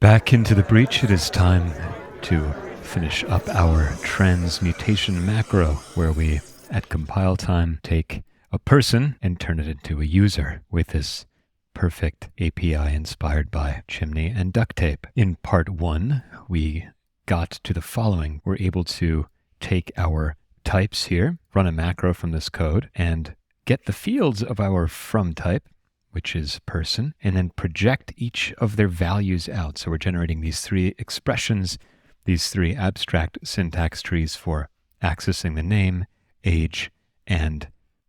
Back into the breach, it is time to finish up our transmutation macro, where we, at compile time, take a person and turn it into a user with this perfect API inspired by Chimney and duct tape. In part 1, we got to the following. We're able to take our types here, run a macro from this code, and get the fields of our from type, which is person, and then project each of their values out. So we're generating these three expressions, these three abstract syntax trees for accessing the name, age, and,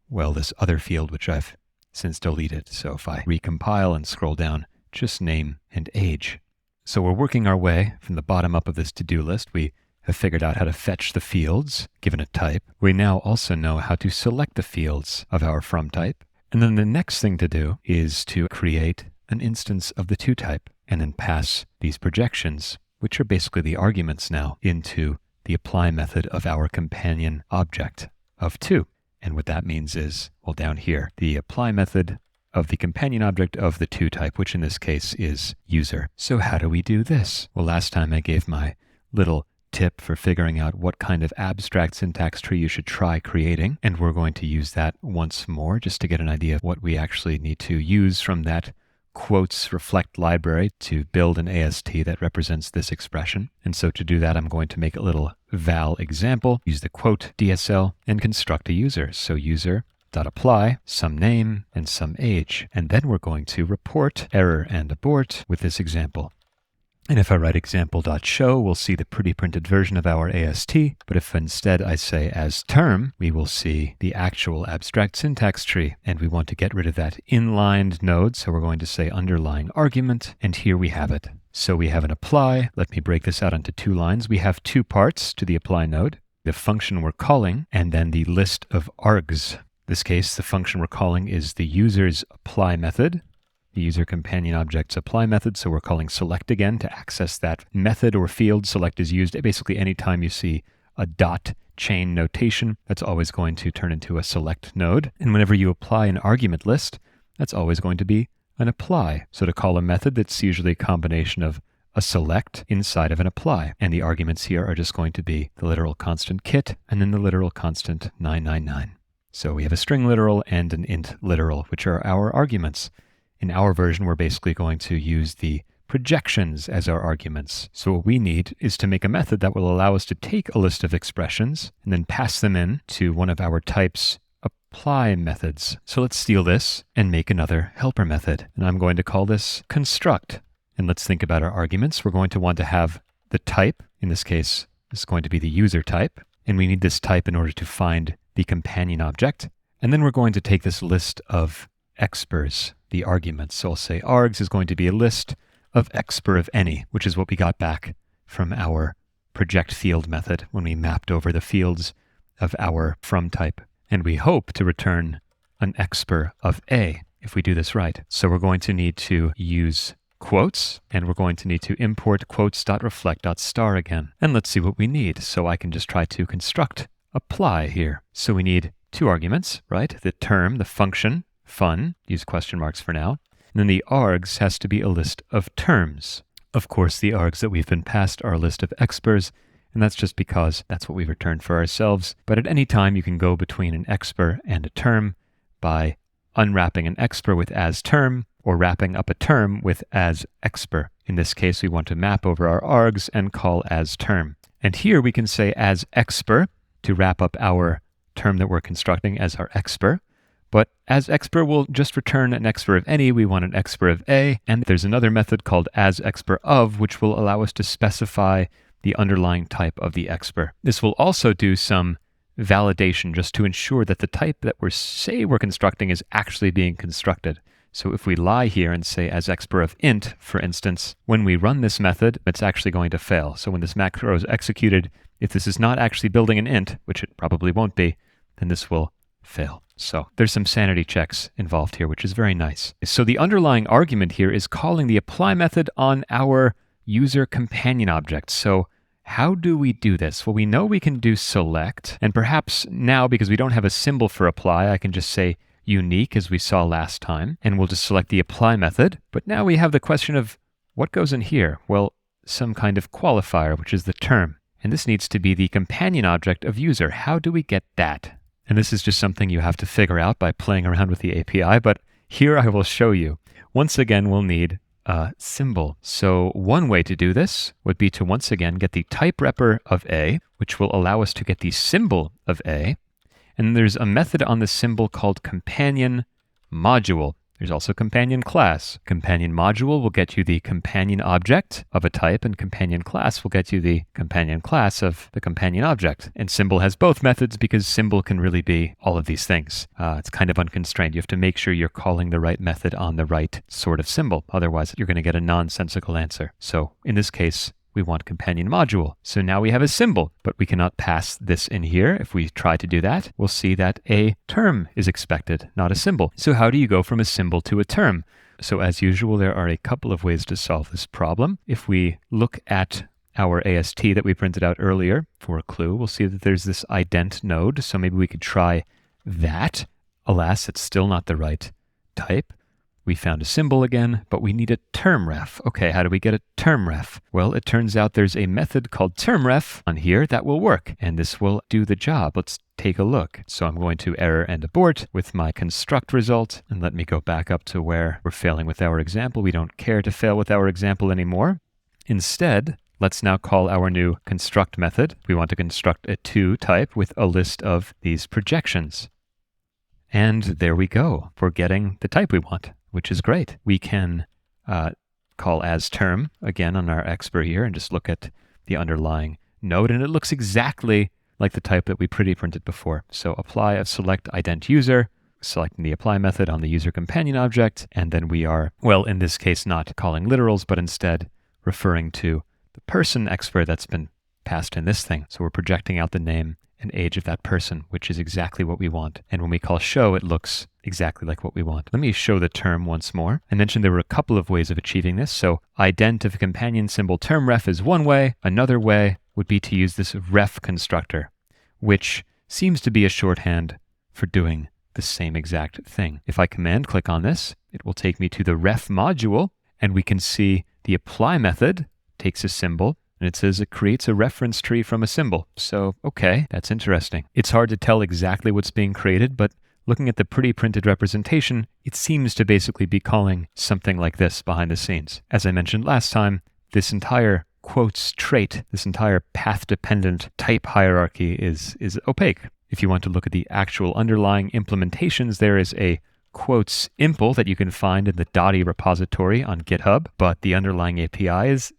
well, this other field, which I've since deleted. So if I recompile and scroll down, just name and age. So we're working our way from the bottom up of this to-do list. We have figured out how to fetch the fields, given a type. We now also know how to select the fields of our from type. And then the next thing to do is to create an instance of the to type and then pass these projections, which are basically the arguments now, into the apply method of our companion object of to. And what that means is, well, down here, the apply method of the companion object of the to type, which in this case is user. So how do we do this? Well, last time I gave my little tip for figuring out what kind of abstract syntax tree you should try creating, and we're going to use that once more just to get an idea of what we actually need to use from that quotes reflect library to build an AST that represents this expression. And so to do that, I'm going to make a little val example, use the quote DSL, and construct a user. So user.apply, some name, and some age. And then we're going to report error and abort with this example. And if I write example.show, we'll see the pretty printed version of our AST. But if instead I say as term, we will see the actual abstract syntax tree. And we want to get rid of that inlined node. So we're going to say underlying argument. And here we have it. So we have an apply. Let me break this out into 2 lines. We have 2 parts to the apply node, the function we're calling, and then the list of args. In this case, the function we're calling is the user's apply method, the user companion object's apply method. So we're calling select again to access that method or field. Select is used basically anytime you see a dot chain notation. That's always going to turn into a select node. And whenever you apply an argument list, that's always going to be an apply. So to call a method, that's usually a combination of a select inside of an apply. And the arguments here are just going to be the literal constant kit and then the literal constant 999. So we have a string literal and an int literal, which are our arguments. In our version, we're basically going to use the projections as our arguments. So what we need is to make a method that will allow us to take a list of expressions and then pass them in to one of our type's apply methods. So let's steal this and make another helper method. And I'm going to call this construct. And let's think about our arguments. We're going to want to have the type. In this case, this is going to be the user type. And we need this type in order to find the companion object. And then we're going to take this list of expers, the arguments. So I'll say args is going to be a list of expr of any, which is what we got back from our project field method when we mapped over the fields of our from type. And we hope to return an expr of a if we do this right. So we're going to need to use quotes, and we're going to need to import quotes.reflect.star again. And let's see what we need. So I can just try to construct apply here. So we need 2 arguments, right? The term, the function, fun, use question marks for now. And then the args has to be a list of terms. Of course, the args that we've been passed are a list of expers, and that's just because that's what we've returned for ourselves. But at any time, you can go between an expr and a term by unwrapping an expr with as term or wrapping up a term with as expr. In this case, we want to map over our args and call as term. And here we can say as expr to wrap up our term that we're constructing as our expr. But as expr, we'll just return an expr of any. We want an expr of a. And there's another method called as expr of, which will allow us to specify the underlying type of the expr. This will also do some validation just to ensure that the type that we're constructing is actually being constructed. So if we lie here and say as expr of int, for instance, when we run this method, it's actually going to fail. So when this macro is executed, if this is not actually building an int, which it probably won't be, then this will fail. So there's some sanity checks involved here, which is very nice. So the underlying argument here is calling the apply method on our user companion object. So how do we do this? Well, we know we can do select, and perhaps now, because we don't have a symbol for apply, I can just say unique as we saw last time, and we'll just select the apply method. But now we have the question of what goes in here? Well, some kind of qualifier, which is the term. And this needs to be the companion object of user. How do we get that? And this is just something you have to figure out by playing around with the API, but here I will show you. Once again, we'll need a symbol. So one way to do this would be to once again get the type repr of A, which will allow us to get the symbol of A. And there's a method on the symbol called companion module. There's also companion class. Companion module will get you the companion object of a type, and companion class will get you the companion class of the companion object. And symbol has both methods because symbol can really be all of these things. It's kind of unconstrained. You have to make sure you're calling the right method on the right sort of symbol. Otherwise, you're going to get a nonsensical answer. So in this case, we want companion module. So now we have a symbol, but we cannot pass this in here. If we try to do that, we'll see that a term is expected, not a symbol. So how do you go from a symbol to a term? So as usual, there are a couple of ways to solve this problem. If we look at our AST that we printed out earlier for a clue, we'll see that there's this ident node. So maybe we could try that. Alas, it's still not the right type. We found a symbol again, but we need a term ref. Okay, how do we get a term ref? Well, it turns out there's a method called term ref on here that will work, and this will do the job. Let's take a look. So I'm going to error and abort with my construct result, and let me go back up to where we're failing with our example. We don't care to fail with our example anymore. Instead, let's now call our new construct method. We want to construct a to type with a list of these projections. And there we go. We're getting the type we want, which is great. We can call as term again on our expr here and just look at the underlying node, and it looks exactly like the type that we printed before. So apply of select ident user, selecting the apply method on the user companion object, and then we are, well, in this case, not calling literals, but instead referring to the person expr that's been passed in this thing. So we're projecting out the name and age of that person, which is exactly what we want. And when we call show, it looks exactly like what we want. Let me show the term once more. I mentioned there were a couple of ways of achieving this. So ident of companion symbol term ref is one way. Another way would be to use this ref constructor, which seems to be a shorthand for doing the same exact thing. If I command click on this, it will take me to the ref module, and we can see the apply method takes a symbol, and it says it creates a reference tree from a symbol. So, okay, that's interesting. It's hard to tell exactly what's being created, but looking at the pretty printed representation, it seems to basically be calling something like this behind the scenes. As I mentioned last time, this entire quotes trait, this entire path-dependent type hierarchy is opaque. If you want to look at the actual underlying implementations, there is a quotes impl that you can find in the Dotty repository on GitHub, but the underlying API is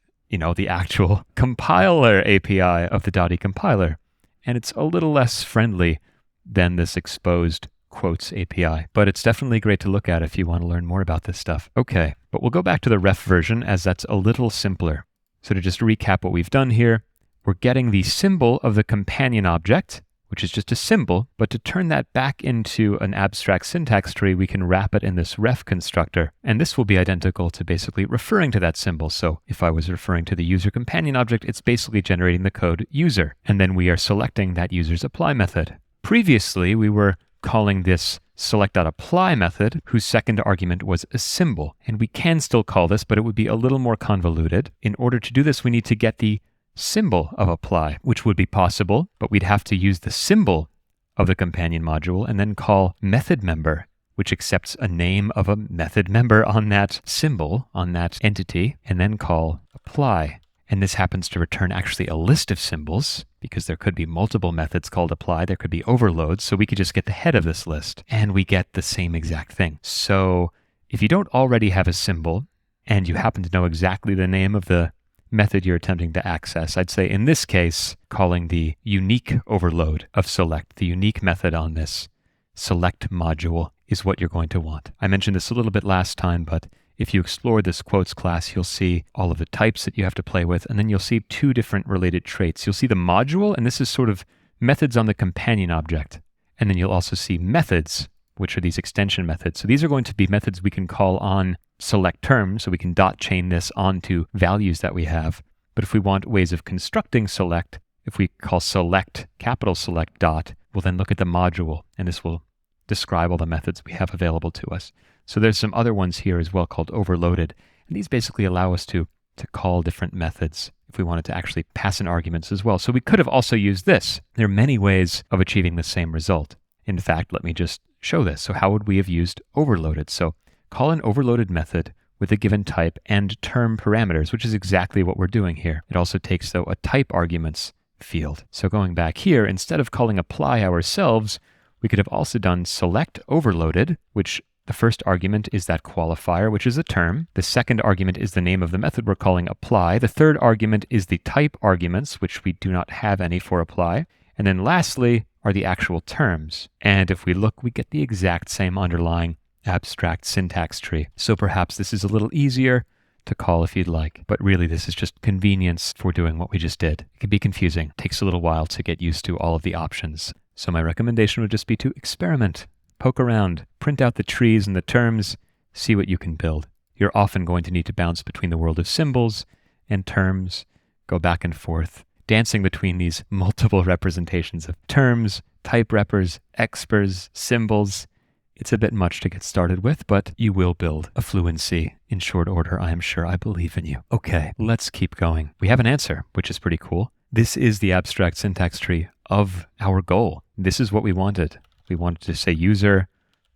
the actual compiler API of the Dotty compiler. And it's a little less friendly than this exposed quotes API, but it's definitely great to look at if you want to learn more about this stuff. Okay, but we'll go back to the ref version as that's a little simpler. So to just recap what we've done here, we're getting the symbol of the companion object, which is just a symbol, but to turn that back into an abstract syntax tree, we can wrap it in this ref constructor. And this will be identical to basically referring to that symbol. So if I was referring to the user companion object, it's basically generating the code user. And then we are selecting that user's apply method. Previously, we were calling this select.apply method, whose second argument was a symbol. And we can still call this, but it would be a little more convoluted. In order to do this, we need to get the symbol of apply, which would be possible, but we'd have to use the symbol of the companion module and then call method member, which accepts a name of a method member on that symbol, on that entity, and then call apply. And this happens to return actually a list of symbols, because there could be multiple methods called apply, there could be overloads, so we could just get the head of this list, and we get the same exact thing. So if you don't already have a symbol, and you happen to know exactly the name of the method you're attempting to access, I'd say in this case, calling the unique overload of select, the unique method on this select module, is what you're going to want. I mentioned this a little bit last time, but if you explore this quotes class, you'll see all of the types that you have to play with, and then you'll see two different related traits. You'll see the module, and this is sort of methods on the companion object. And then you'll also see methods, which are these extension methods. So these are going to be methods we can call on select terms, so we can dot chain this onto values that we have. But if we want ways of constructing select, if we call select, capital select dot, we'll then look at the module, and this will describe all the methods we have available to us. So there's some other ones here as well called overloaded. And these basically allow us to call different methods if we wanted to actually pass in arguments as well. So we could have also used this. There are many ways of achieving the same result. In fact, let me just show this. So how would we have used overloaded? So call an overloaded method with a given type and term parameters, which is exactly what we're doing here. It also takes, though, a type arguments field. So going back here, instead of calling apply ourselves, we could have also done select overloaded, which the first argument is that qualifier, which is a term. The second argument is the name of the method we're calling apply. The third argument is the type arguments, which we do not have any for apply. And then lastly are the actual terms. And if we look, we get the exact same underlying abstract syntax tree. So perhaps this is a little easier to call if you'd like, but really this is just convenience for doing what we just did. It can be confusing. It takes a little while to get used to all of the options. So my recommendation would just be to experiment. Poke around, print out the trees and the terms, see what you can build. You're often going to need to bounce between the world of symbols and terms, go back and forth, dancing between these multiple representations of terms, type repers, expers, symbols. It's a bit much to get started with, but you will build a fluency in short order, I am sure. I believe in you. Okay, let's keep going. We have an answer, which is pretty cool. This is the abstract syntax tree of our goal. This is what we wanted. We wanted to say user,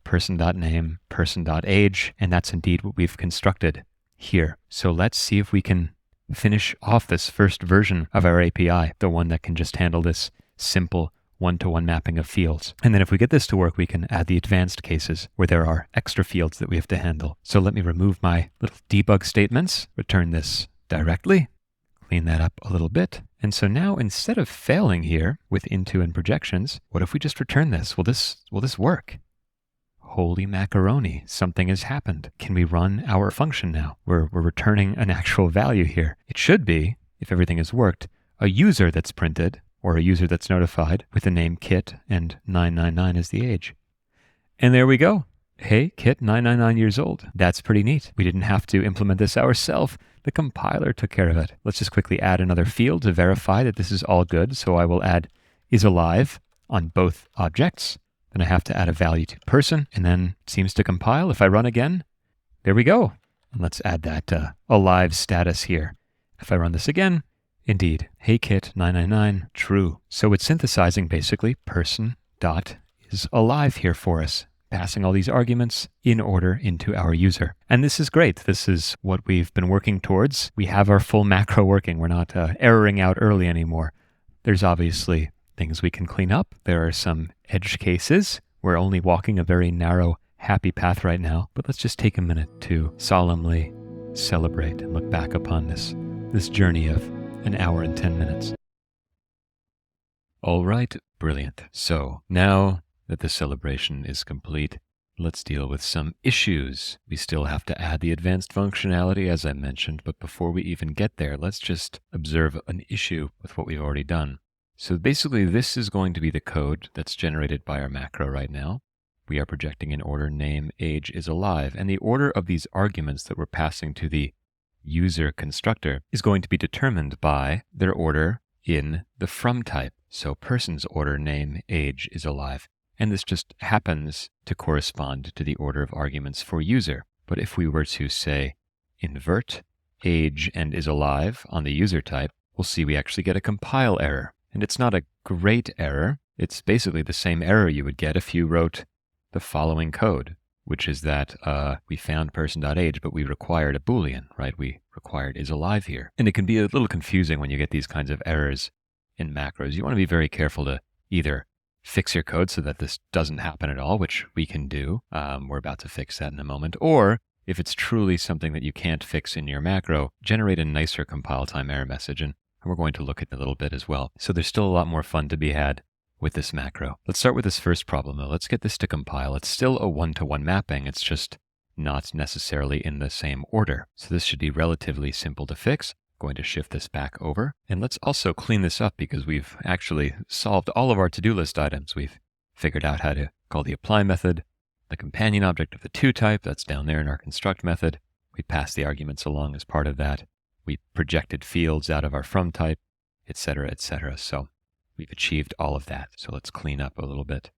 person.name, person.age, and that's indeed what we've constructed here. So let's see if we can finish off this first version of our API, the one that can just handle this simple one-to-one mapping of fields. And then if we get this to work, we can add the advanced cases where there are extra fields that we have to handle. So let me remove my little debug statements, return this directly, clean that up a little bit. And so now instead of failing here with into and projections, what if we just return this? Will this work? Holy macaroni, something has happened. Can we run our function now? We're returning an actual value here. It should be, if everything has worked, a user that's printed, or a user that's notified with the name Kit and 999 as the age. And there we go. Hey, Kit, 999 years old. That's pretty neat. We didn't have to implement this ourselves. The compiler took care of it. Let's just quickly add another field to verify that this is all good. So I will add is alive on both objects. Then I have to add a value to person, and then it seems to compile. If I run again, there we go. And let's add that alive status here. If I run this again, indeed, hey Kit 999, true. So it's synthesizing basically person dot is alive here for us, passing all these arguments in order into our user. And this is great. This is what we've been working towards. We have our full macro working. We're not erroring out early anymore. There's obviously things we can clean up. There are some edge cases. We're only walking a very narrow, happy path right now. But let's just take a minute to solemnly celebrate and look back upon this journey of an hour and 10 minutes. All right, brilliant. So now that the celebration is complete, let's deal with some issues. We still have to add the advanced functionality, as I mentioned, but before we even get there, let's just observe an issue with what we've already done. So basically, this is going to be the code that's generated by our macro right now. We are projecting in order name, age is alive, and the order of these arguments that we're passing to the user constructor is going to be determined by their order in the from type. So person's order name, age is alive. And this just happens to correspond to the order of arguments for user. But if we were to say invert age and is alive on the user type, we'll see we actually get a compile error. And it's not a great error. It's basically the same error you would get if you wrote the following code, which is that we found person.age, but we required a Boolean, right? We required is alive here. And it can be a little confusing when you get these kinds of errors in macros. You want to be very careful to either fix your code so that this doesn't happen at all, which we can do. We're about to fix that in a moment. Or if it's truly something that you can't fix in your macro, generate a nicer compile time error message. And we're going to look at it a little bit as well. So there's still a lot more fun to be had with this macro. Let's start with this first problem though. Let's get this to compile. It's still a one-to-one mapping. It's just not necessarily in the same order. So this should be relatively simple to fix. Going to shift this back over. And let's also clean this up because we've actually solved all of our to-do list items. We've figured out how to call the apply method, the companion object of the to type, that's down there in our construct method. We passed the arguments along as part of that. We projected fields out of our from type, etc., etc. So we've achieved all of that. So let's clean up a little bit.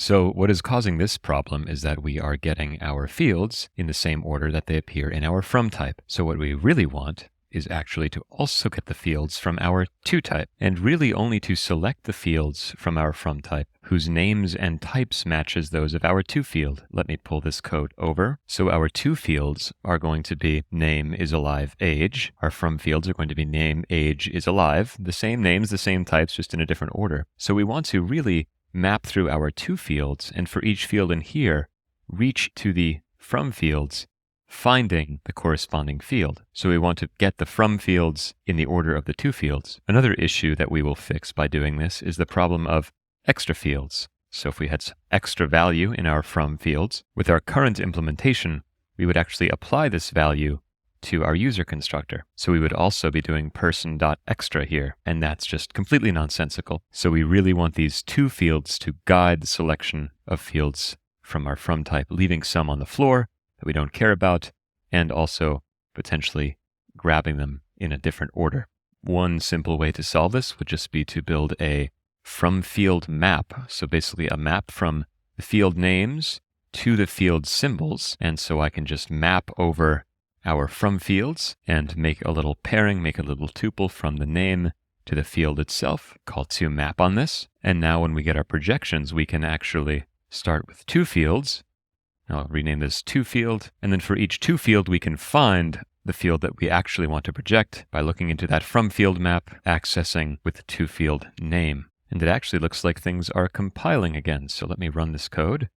So what is causing this problem is that we are getting our fields in the same order that they appear in our from type. So what we really want is actually to also get the fields from our to type, and really only to select the fields from our from type whose names and types matches those of our to field. Let me pull this code over. So our to fields are going to be name is alive age. Our from fields are going to be name age is alive. The same names, the same types, just in a different order. So we want to really map through our to fields, and for each field in here, reach to the from fields, finding the corresponding field. So we want to get the from fields in the order of the to fields. Another issue that we will fix by doing this is the problem of extra fields. So if we had extra value in our from fields, with our current implementation, we would actually apply this value to our user constructor. So we would also be doing person.extra here, and that's just completely nonsensical. So we really want these to fields to guide the selection of fields from our from type, leaving some on the floor that we don't care about, and also potentially grabbing them in a different order. One simple way to solve this would just be to build a from field map. So basically a map from the field names to the field symbols. And so I can just map over our from fields and make a little pairing, make a little tuple from the name to the field itself, call toMap on this. And now when we get our projections, we can actually start with two fields. I'll rename this to field. And then for each to field, we can find the field that we actually want to project by looking into that from field map, accessing with the to field name. And it actually looks like things are compiling again. So let me run this code. It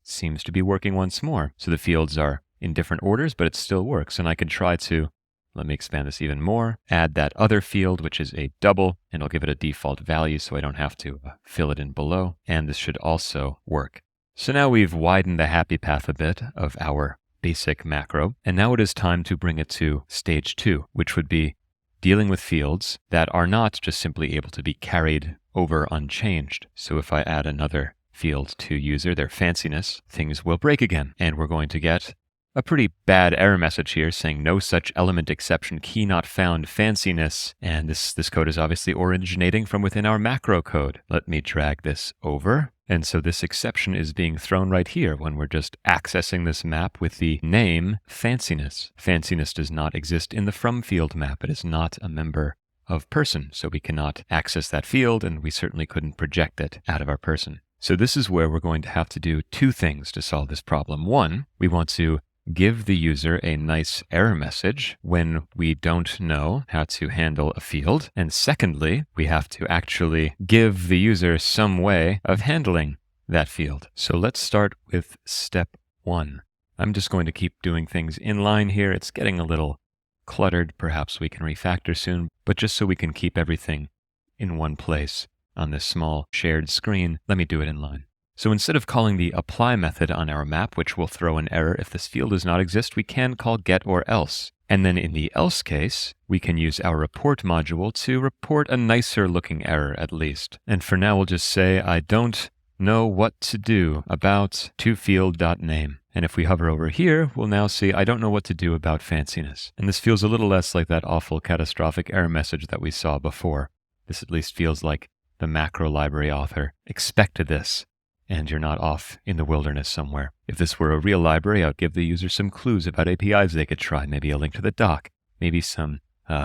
seems to be working once more. So the fields are in different orders, but it still works. And I can try to, let me expand this even more, add that other field, which is a double, and I'll give it a default value so I don't have to fill it in below. And this should also work. So now we've widened the happy path a bit of our basic macro, and now it is time to bring it to stage 2, which would be dealing with fields that are not just simply able to be carried over unchanged. So if I add another field to user, their fanciness, things will break again, and we're going to get a pretty bad error message here saying no such element exception key not found fanciness. And this code is obviously originating from within our macro code. Let me drag this over. And so this exception is being thrown right here when we're just accessing this map with the name fanciness. Fanciness does not exist in the from field map. It is not a member of person. So we cannot access that field, and we certainly couldn't project it out of our person. So this is where we're going to have to do two things to solve this problem. One, we want to give the user a nice error message when we don't know how to handle a field. And secondly, we have to actually give the user some way of handling that field. So let's start with step 1. I'm just going to keep doing things in line here. It's getting a little cluttered. Perhaps we can refactor soon, but just so we can keep everything in one place on this small shared screen, let me do it in line. So instead of calling the apply method on our map, which will throw an error if this field does not exist, we can call get or else. And then in the else case, we can use our report module to report a nicer looking error at least. And for now, we'll just say, I don't know what to do about toField.name. And if we hover over here, we'll now see, I don't know what to do about fanciness. And this feels a little less like that awful catastrophic error message that we saw before. This at least feels like the macro library author expected this, and you're not off in the wilderness somewhere. If this were a real library, I would give the user some clues about APIs they could try, maybe a link to the doc, maybe some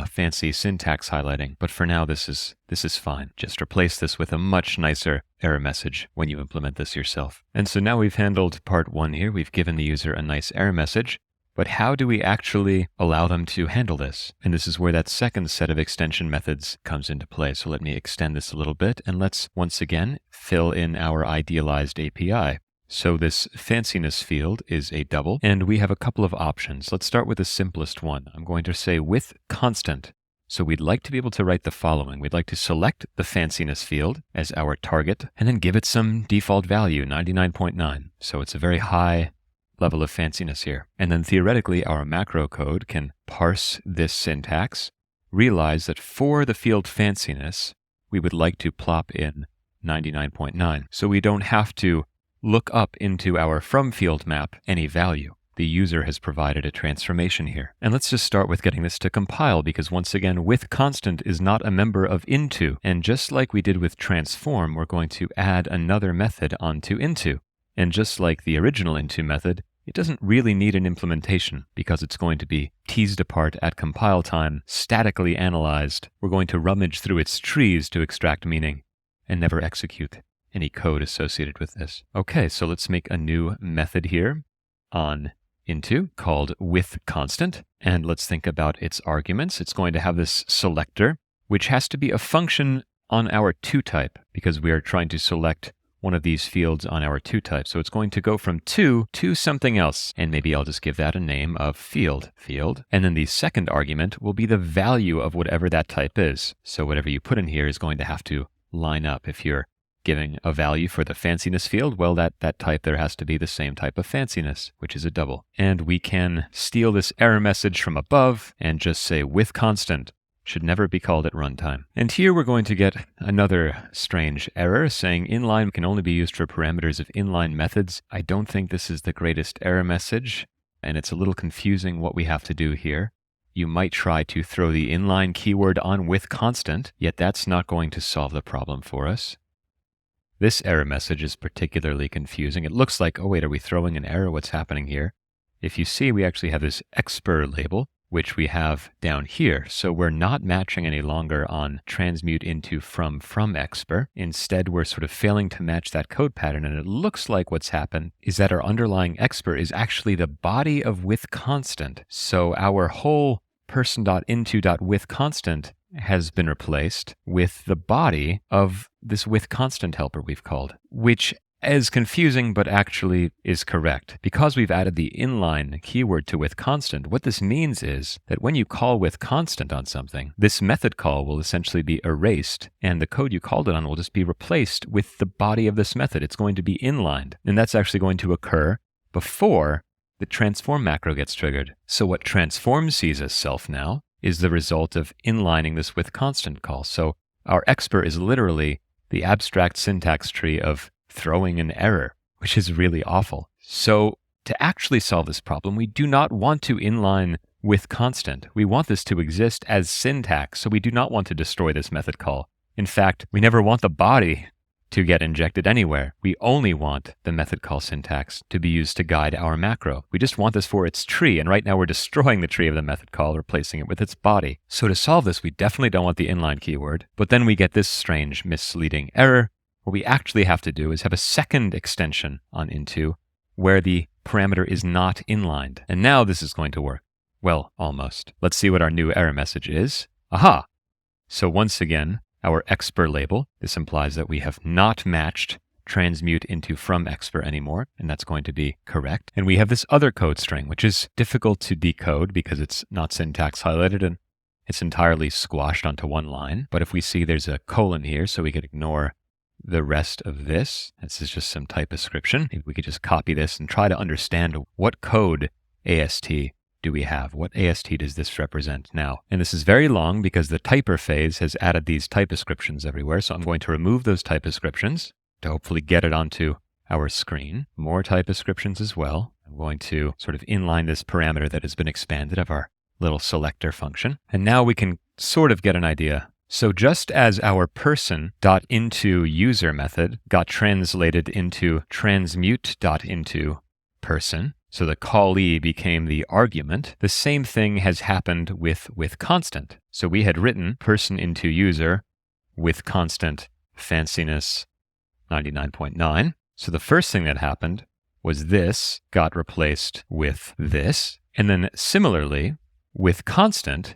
fancy syntax highlighting. But for now, this is fine. Just replace this with a much nicer error message when you implement this yourself. And so now we've handled part 1 here. We've given the user a nice error message. But how do we actually allow them to handle this? And this is where that second set of extension methods comes into play. So let me extend this a little bit, and let's once again fill in our idealized API. So this fanciness field is a double, and we have a couple of options. Let's start with the simplest one. I'm going to say with constant. So we'd like to be able to write the following. We'd like to select the fanciness field as our target, and then give it some default value, 99.9. So it's a very high level of fanciness here. And then theoretically, our macro code can parse this syntax, realize that for the field fanciness, we would like to plop in 99.9. So we don't have to look up into our from field map any value. the user has provided a transformation here. And let's just start with getting this to compile, because once again, with constant is not a member of into. And just like we did with transform, we're going to add another method onto into. And just like the original into method, it doesn't really need an implementation because it's going to be teased apart at compile time, statically analyzed. We're going to rummage through its trees to extract meaning and never execute any code associated with this. Okay, so let's make a new method here on into called with constant. And let's think about its arguments. It's going to have this selector, which has to be a function on our toType because we are trying to select one of these fields on our toType. So it's going to go from to something else. And maybe I'll just give that a name of field. And then the second argument will be the value of whatever that type is. So whatever you put in here is going to have to line up. If you're giving a value for the fanciness field, well, that type there has to be the same type of fanciness, which is a double. And we can steal this error message from above and just say with constant. Should never be called at runtime. And here we're going to get another strange error saying inline can only be used for parameters of inline methods. I don't think this is the greatest error message, and it's a little confusing what we have to do here. You might try to throw the inline keyword on with constant, yet that's not going to solve the problem for us. This error message is particularly confusing. It looks like, oh wait, are we throwing an error? What's happening here? If you see, we actually have this expr label, which we have down here. So we're not matching any longer on transmute into from expr. Instead, we're sort of failing to match that code pattern. And it looks like what's happened is that our underlying expr is actually the body of with constant. So our whole person.into.withConstant has been replaced with the body of this with constant helper we've called, which is confusing but actually is correct. Because we've added the inline keyword to with constant, what this means is that when you call with constant on something, this method call will essentially be erased and the code you called it on will just be replaced with the body of this method. It's going to be inlined, and that's actually going to occur before the transform macro gets triggered. So what transform sees as self now is the result of inlining this with constant call. So our expr is literally the abstract syntax tree of throwing an error, which is really awful. So to actually solve this problem, we do not want to inline with constant. We want this to exist as syntax, so we do not want to destroy this method call. In fact, we never want the body to get injected anywhere. We only want the method call syntax to be used to guide our macro. We just want this for its tree, and right now we're destroying the tree of the method call, replacing it with its body. So to solve this, we definitely don't want the inline keyword, but then we get this strange misleading error. What we actually have to do is have a second extension on into where the parameter is not inlined. And now this is going to work. Well, almost. Let's see what our new error message is. Aha! So once again, our expr label, this implies that we have not matched transmute into from expr anymore, and that's going to be correct. And we have this other code string, which is difficult to decode because it's not syntax highlighted and it's entirely squashed onto one line. But if we see there's a colon here, so we could ignore the rest of this. This is just some type description. Maybe we could just copy this and try to understand what code AST do we have? What AST does this represent now? And this is very long because the typer phase has added these type descriptions everywhere. So I'm going to remove those type descriptions to hopefully get it onto our screen. More type descriptions as well. I'm going to sort of inline this parameter that has been expanded of our little selector function. And now we can sort of get an idea. So just as our person.into_user method got translated into transmute.into_person, so the callee became the argument, the same thing has happened with constant. So we had written person_into_user with constant fanciness 99.9. So the first thing that happened was this got replaced with this. And then similarly, with constant,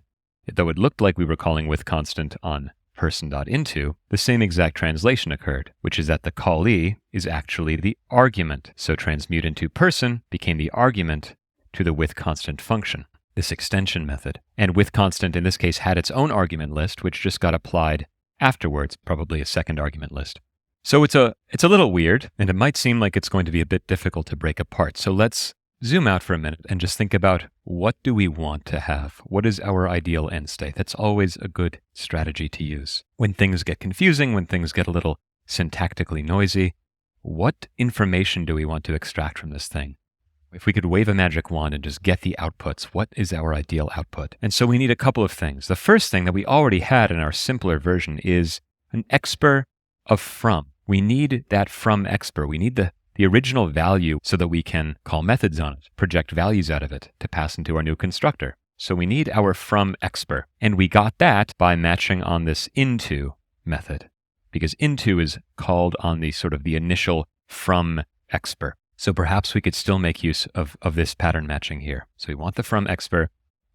though it looked like we were calling with constant on person.into, the same exact translation occurred, which is that the callee is actually the argument. So transmute into person became the argument to the with constant function, this extension method. And with constant in this case had its own argument list, which just got applied afterwards, probably a second argument list. So it's a little weird, and it might seem like it's going to be a bit difficult to break apart. So let's zoom out for a minute and just think about what do we want to have? What is our ideal end state? That's always a good strategy to use. When things get confusing, when things get a little syntactically noisy, what information do we want to extract from this thing? If we could wave a magic wand and just get the outputs, what is our ideal output? And so we need a couple of things. The first thing that we already had in our simpler version is an expr of from. We need that from expr. We need the original value so that we can call methods on it, project values out of it to pass into our new constructor. So we need our from expr. And we got that by matching on this into method, because into is called on the sort of the initial from expr. So perhaps we could still make use of this pattern matching here. So we want the from expr,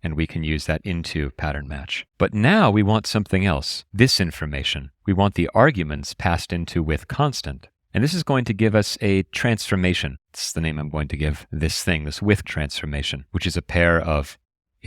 and we can use that into pattern match. But now we want something else, this information. We want the arguments passed into with constant. And this is going to give us a transformation. This is the name I'm going to give this thing, this with transformation, which is a pair of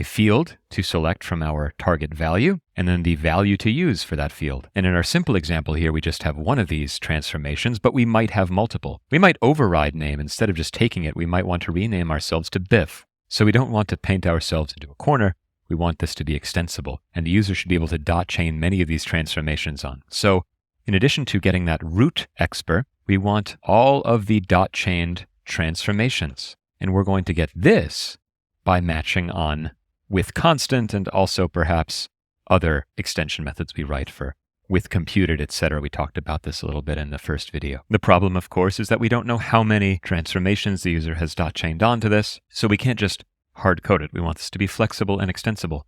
a field to select from our target value, and then the value to use for that field. And in our simple example here, we just have one of these transformations, but we might have multiple. We might override name. Instead of just taking it, we might want to rename ourselves to Biff. So we don't want to paint ourselves into a corner. We want this to be extensible, and the user should be able to dot chain many of these transformations on. So in addition to getting that root expr, we want all of the dot chained transformations. And we're going to get this by matching on with constant and also perhaps other extension methods we write for with computed, etc. We talked about this a little bit in the first video. The problem, of course, is that we don't know how many transformations the user has dot chained onto this, so we can't just hard code it. We want this to be flexible and extensible.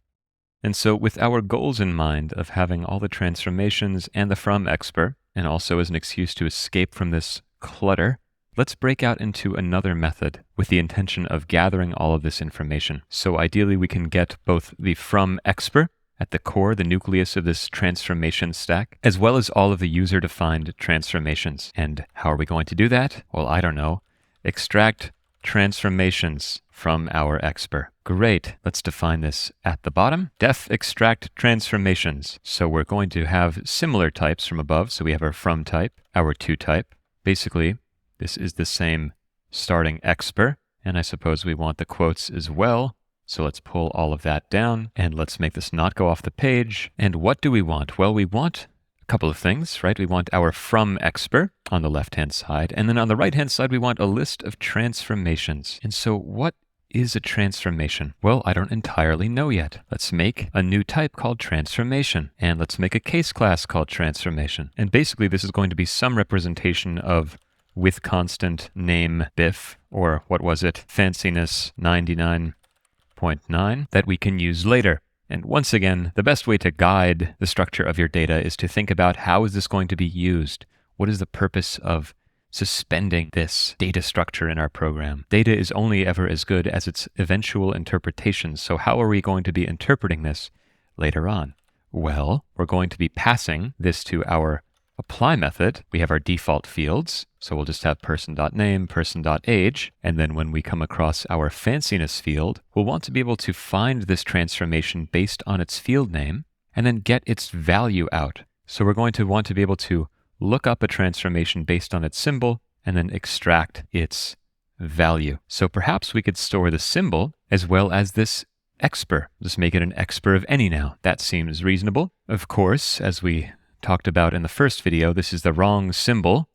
And so with our goals in mind of having all the transformations and the from expr, and also as an excuse to escape from this clutter, let's break out into another method with the intention of gathering all of this information. So ideally we can get both the from expr at the core, the nucleus of this transformation stack, as well as all of the user-defined transformations. And how are we going to do that? Well, I don't know. Extract transformations from our expr. Great. Let's define this at the bottom. Def extract transformations. So we're going to have similar types from above. So we have our from type, our to type. Basically, this is the same starting expr. And I suppose we want the quotes as well. So let's pull all of that down and let's make this not go off the page. And what do we want? Well, we want a couple of things, right? We want our from expr on the left-hand side. And then on the right-hand side, we want a list of transformations. And so what is a transformation? Well, I don't entirely know yet. Let's make a new type called transformation. And let's make a case class called transformation. And basically, this is going to be some representation of with constant name Biff, or what was it? Fanciness 99.9 that we can use later. And once again, the best way to guide the structure of your data is to think about how is this going to be used? What is the purpose of suspending this data structure in our program? Data is only ever as good as its eventual interpretation. So how are we going to be interpreting this later on? Well, we're going to be passing this to our apply method. We have our default fields. So we'll just have person.name, person.age. And then when we come across our fanciness field, we'll want to be able to find this transformation based on its field name and then get its value out. So we're going to want to be able to look up a transformation based on its symbol and then extract its value. So perhaps we could store the symbol as well as this expr. Just make it an expr of any now. That seems reasonable. Of course, as we talked about in the first video, this is the wrong symbol.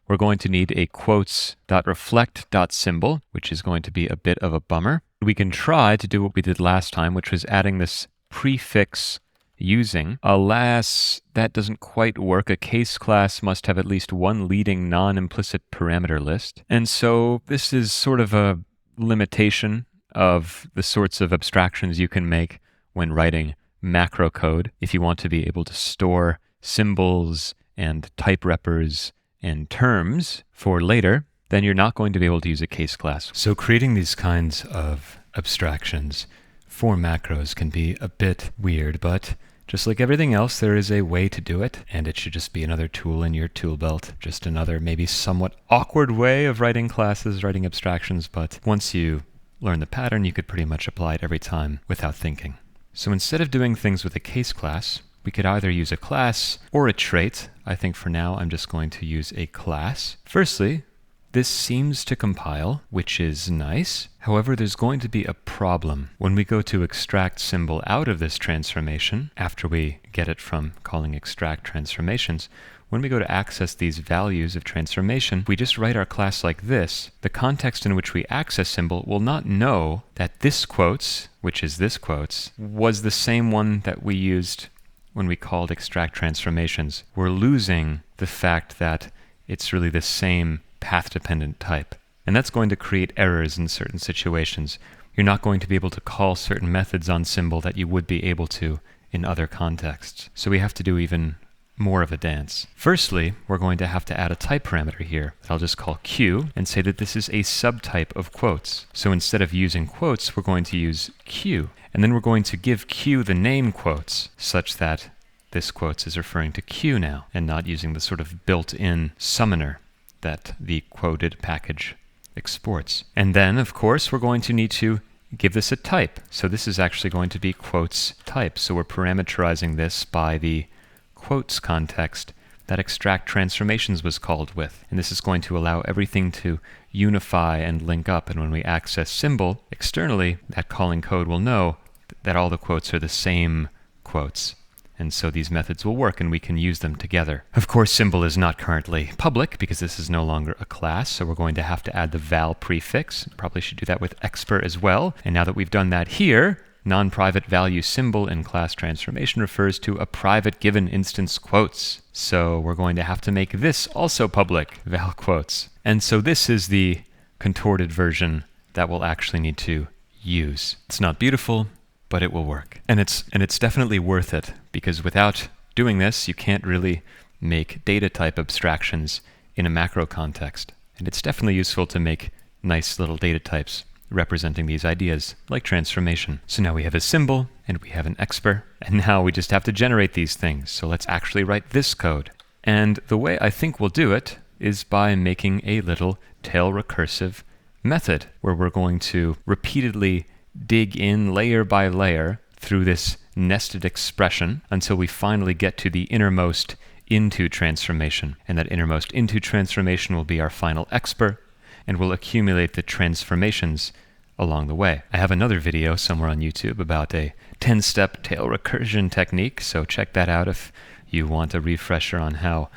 We're going to need a quotes.reflect.symbol, which is going to be a bit of a bummer. We can try to do what we did last time, which was adding this prefix using. Alas, that doesn't quite work. A case class must have at least one leading non-implicit parameter list. And so this is sort of a limitation of the sorts of abstractions you can make when writing macro code if you want to be able to store symbols and type repers and terms for later, then you're not going to be able to use a case class. So creating these kinds of abstractions for macros can be a bit weird, but just like everything else, there is a way to do it, and it should just be another tool in your tool belt, just another maybe somewhat awkward way of writing classes, writing abstractions, but once you learn the pattern, you could pretty much apply it every time without thinking. So instead of doing things with a case class, we could either use a class or a trait. I think for now I'm just going to use a class. Firstly, This seems to compile, which is nice. However, there's going to be a problem. When we go to extract symbol out of this transformation, after we get it from calling extract transformations, when we go to access these values of transformation, we just write our class like this. The context in which we access symbol will not know that this quotes, which is this quotes, was the same one that we used when we called extract transformations. We're losing the fact that it's really the same path-dependent type. And that's going to create errors in certain situations. You're not going to be able to call certain methods on symbol that you would be able to in other contexts. So we have to do even more of a dance. Firstly, we're going to have to add a type parameter here that I'll just call Q and say that this is a subtype of quotes. So instead of using quotes, we're going to use Q. And then we're going to give Q the name quotes such that this quotes is referring to Q now and not using the sort of built-in summoner that the quoted package exports. And then, of course, we're going to need to give this a type. So this is actually going to be quotes type. So we're parameterizing this by the quotes context that extract transformations was called with. And this is going to allow everything to unify and link up. And when we access symbol externally, that calling code will know that all the quotes are the same quotes. And so these methods will work and we can use them together. Of course, symbol is not currently public because this is no longer a class, so we're going to have to add the val prefix. Probably should do that with expr as well. And now that we've done that here, non-private value symbol in class transformation refers to a private given instance quotes. So we're going to have to make this also public, val quotes. And so this is the contorted version that we'll actually need to use. It's not beautiful, but it will work. And it's definitely worth it, because without doing this, you can't really make data type abstractions in a macro context. And it's definitely useful to make nice little data types representing these ideas, like transformation. So now we have a symbol, and we have an expr, and now we just have to generate these things. So let's actually write this code. And the way I think we'll do it is by making a little tail recursive method, where we're going to repeatedly dig in layer by layer through this nested expression until we finally get to the innermost into transformation. And that innermost into transformation will be our final expr, and we'll accumulate the transformations along the way. I have another video somewhere on YouTube about a 10-step tail recursion technique, so check that out if you want a refresher on how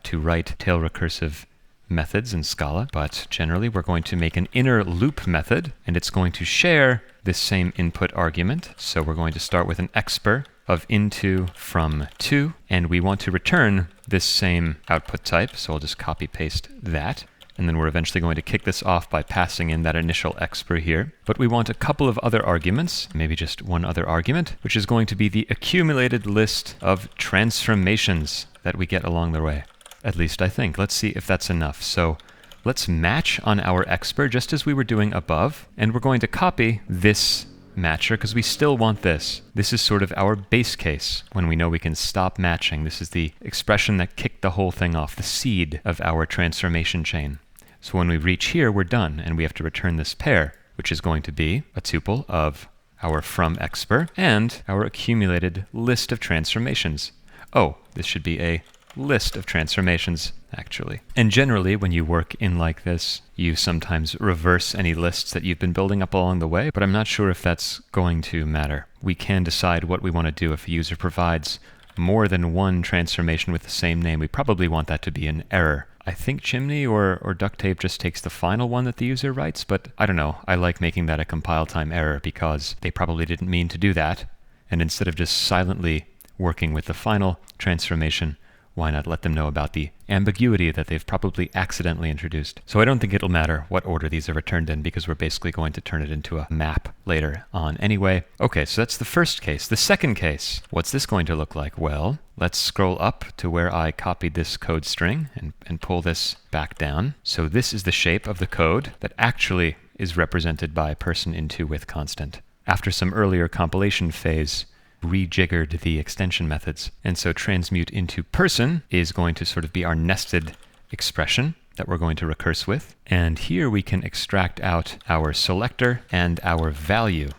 to write tail recursive methods in Scala. But generally, we're going to make an inner loop method, and it's going to share this same input argument. So we're going to start with an expr of into from to, and we want to return this same output type. So I'll just copy paste that. And then we're eventually going to kick this off by passing in that initial expr here. But we want a couple of other arguments, maybe just one other argument, which is going to be the accumulated list of transformations that we get along the way. At least I think. Let's see if that's enough. So let's match on our expr just as we were doing above. And we're going to copy this matcher because we still want this. This is sort of our base case when we know we can stop matching. This is the expression that kicked the whole thing off, the seed of our transformation chain. So when we reach here, we're done, and we have to return this pair, which is going to be a tuple of our from expr and our accumulated list of transformations. Oh, this should be a list of transformations, actually. And generally, when you work in like this, you sometimes reverse any lists that you've been building up along the way, but I'm not sure if that's going to matter. We can decide what we want to do if a user provides more than one transformation with the same name. We probably want that to be an error. I think Chimney or duct tape just takes the final one that the user writes, but I don't know. I like making that a compile time error because they probably didn't mean to do that. And instead of just silently working with the final transformation, why not let them know about the ambiguity that they've probably accidentally introduced? So I don't think it'll matter what order these are returned in because we're basically going to turn it into a map later on anyway. Okay, so that's the first case. The second case, what's this going to look like? Well, let's scroll up to where I copied this code string and pull this back down. So this is the shape of the code that actually is represented by person into with constant. After some earlier compilation phase, rejiggered the extension methods. And so transmute into person is going to sort of be our nested expression that we're going to recurse with. And here we can extract out our selector and our value.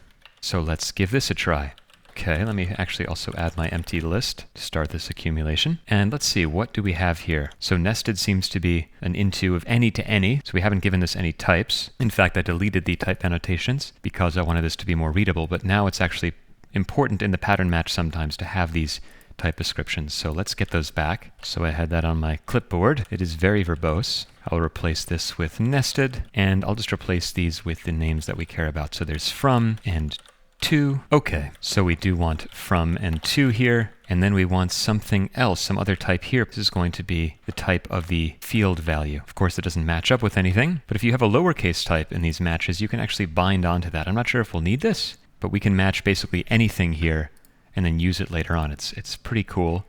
So let's give this a try. Okay, let me actually also add my empty list to start this accumulation. And let's see, what do we have here? So nested seems to be an into of any to any, so we haven't given this any types. In fact, I deleted the type annotations because I wanted this to be more readable, but now it's actually important in the pattern match sometimes to have these type descriptions. So let's get those back. So I had that on my clipboard. It is very verbose. I'll replace this with nested, and I'll just replace these with the names that we care about. So there's from and to. Okay, so we do want from and to here, and then we want something else, some other type here. This is going to be the type of the field value. Of course, it doesn't match up with anything, but if you have a lowercase type in these matches, you can actually bind onto that. I'm not sure if we'll need this, but we can match basically anything here and then use it later on. It's pretty cool.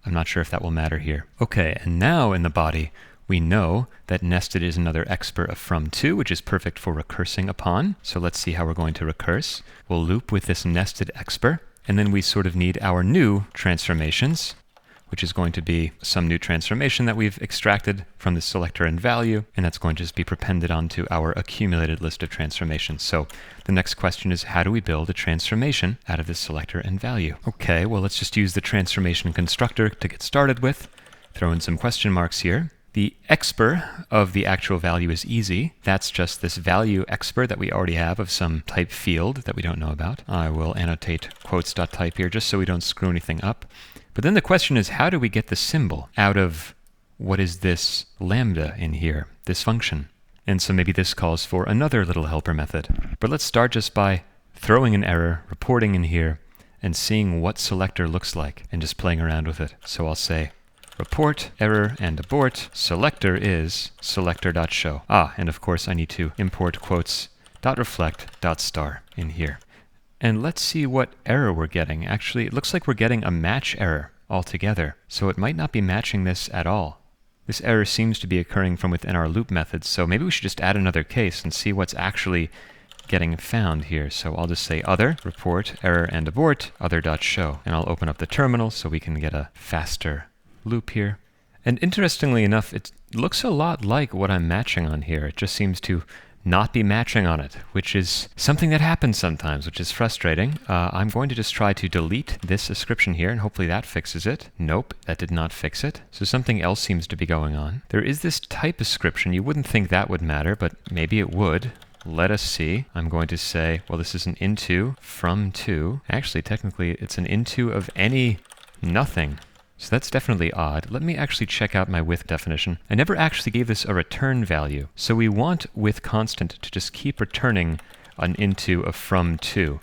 I'm not sure if that will matter here. Okay, and now in the body, we know that nested is another expr of from to, which is perfect for recursing upon. So let's see how we're going to recurse. We'll loop with this nested expr, and then we sort of need our new transformations, which is going to be some new transformation that we've extracted from the selector and value, and that's going to just be prepended onto our accumulated list of transformations. So the next question is, how do we build a transformation out of this selector and value? Okay, well, let's just use the transformation constructor to get started with. Throw in some question marks here. The expr of the actual value is easy. That's just this value expr that we already have of some type field that we don't know about. I will annotate quotes.type here just so we don't screw anything up. But then the question is, how do we get the symbol out of what is this lambda in here, this function? And so maybe this calls for another little helper method. But let's start just by throwing an error, reporting in here, and seeing what selector looks like, and just playing around with it. So I'll say report, error, and abort. Selector is selector.show. And of course I need to import quotes.reflect.star in here. And let's see what error we're getting. Actually, it looks like we're getting a match error altogether. So it might not be matching this at all. This error seems to be occurring from within our loop methods, so maybe we should just add another case and see what's actually getting found here. So I'll just say other, report, error, and abort, other.show. And I'll open up the terminal so we can get a faster loop here. And interestingly enough, it looks a lot like what I'm matching on here. It just seems to not be matching on it, which is something that happens sometimes, which is frustrating. I'm going to just try to delete this description here, and hopefully that fixes it. Nope, that did not fix it. So something else seems to be going on. There is this type description. You wouldn't think that would matter, but maybe it would. Let us see. I'm going to say, well, this is an into from to. Actually, technically, it's an into of any nothing. So that's definitely odd. Let me actually check out my with definition. I never actually gave this a return value. So we want with constant to just keep returning an into of from to.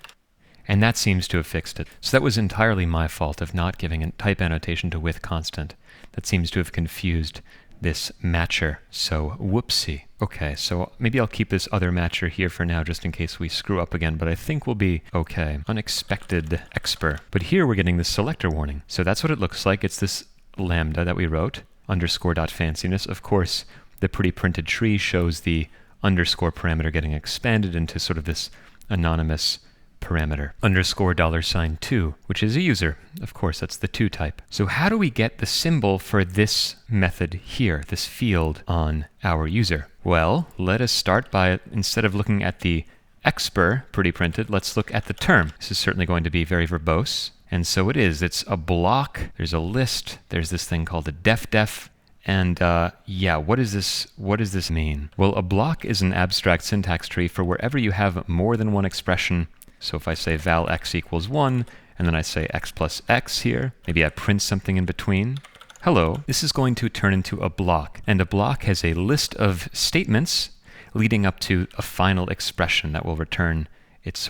And that seems to have fixed it. So that was entirely my fault of not giving a type annotation to with constant. That seems to have confused this matcher. So whoopsie. Okay, so maybe I'll keep this other matcher here for now just in case we screw up again, but I think we'll be okay. Unexpected expr. But here we're getting this selector warning. So that's what it looks like. It's this lambda that we wrote, _.fanciness. Of course, the pretty printed tree shows the underscore parameter getting expanded into sort of this anonymous parameter, $$2, which is a user. Of course, that's the to type. So how do we get the symbol for this method here, this field on our user? Well, let us start by, instead of looking at the expr pretty printed, let's look at the term. This is certainly going to be very verbose. And so it is. It's a block. There's a list. There's this thing called a def. And what does this mean? Well, a block is an abstract syntax tree for wherever you have more than one expression. So if I say val x equals 1, and then I say x plus x here, maybe I print something in between. Hello, this is going to turn into a block. And a block has a list of statements leading up to a final expression that will return its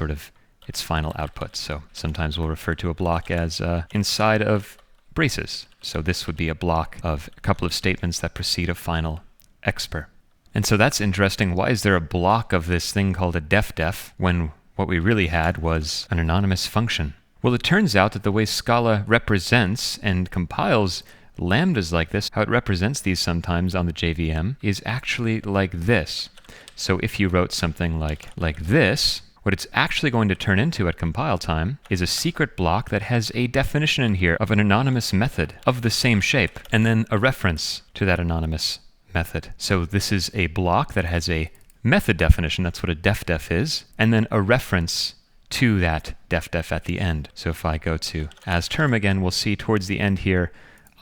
final output. So sometimes we'll refer to a block as inside of braces. So this would be a block of a couple of statements that precede a final expr. And so that's interesting. Why is there a block of this thing called a def when what we really had was an anonymous function? Well, it turns out that the way Scala represents and compiles lambdas like this, how it represents these sometimes on the JVM, is actually like this. So if you wrote something like this, what it's actually going to turn into at compile time is a secret block that has a definition in here of an anonymous method of the same shape, and then a reference to that anonymous method. So this is a block that has a method definition, that's what a def is, and then a reference to that def at the end. So if I go to as term again, we'll see towards the end here,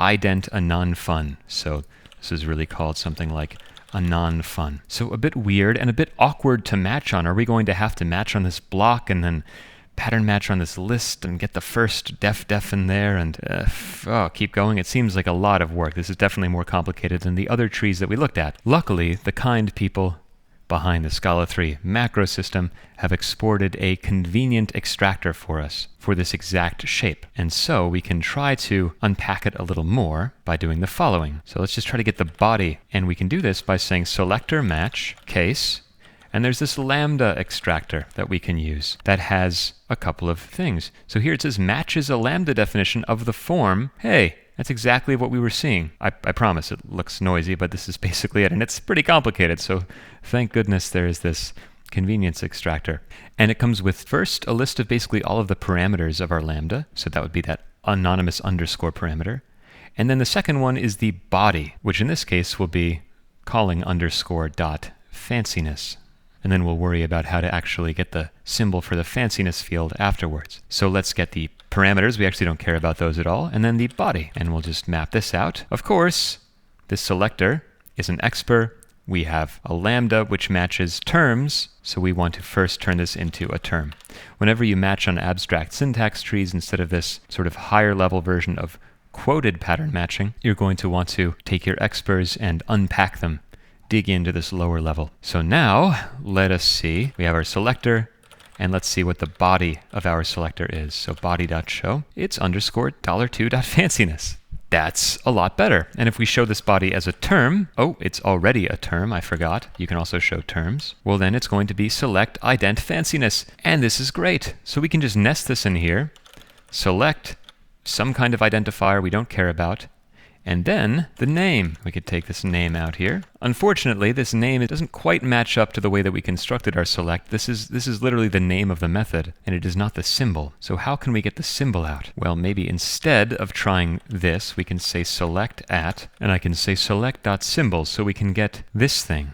ident a non-fun. So this is really called something like a non-fun. So a bit weird and a bit awkward to match on. Are we going to have to match on this block and then pattern match on this list and get the first def in there and keep going? It seems like a lot of work. This is definitely more complicated than the other trees that we looked at. Luckily, the kind people behind the Scala 3 macro system have exported a convenient extractor for us for this exact shape. And so we can try to unpack it a little more by doing the following. So let's just try to get the body, and we can do this by saying selector match case, and there's this lambda extractor that we can use that has a couple of things. So here it says matches a lambda definition of the form. Hey, that's exactly what we were seeing. I promise it looks noisy, but this is basically it, and it's pretty complicated. So thank goodness there is this convenience extractor. And it comes with first a list of basically all of the parameters of our lambda. So that would be that anonymous underscore parameter. And then the second one is the body, which in this case will be calling underscore dot fanciness. And then we'll worry about how to actually get the symbol for the fanciness field afterwards. So let's get the parameters. We actually don't care about those at all. And then the body. And we'll just map this out. Of course, this selector is an expr. We have a lambda which matches terms. So we want to first turn this into a term. Whenever you match on abstract syntax trees instead of this sort of higher level version of quoted pattern matching, you're going to want to take your exprs and unpack them. Dig into this lower level. So now, let us see. We have our selector, and let's see what the body of our selector is. So body.show, it's underscore $2.fanciness. That's a lot better. And if we show this body as a term, it's already a term, I forgot. You can also show terms. Well, then it's going to be select ident fanciness. And this is great. So we can just nest this in here, select some kind of identifier we don't care about, and then the name. We could take this name out here. Unfortunately, this name doesn't quite match up to the way that we constructed our select. This is literally the name of the method, and it is not the symbol. So how can we get the symbol out? Well, maybe instead of trying this, we can say select at, and I can say select.symbol, so we can get this thing,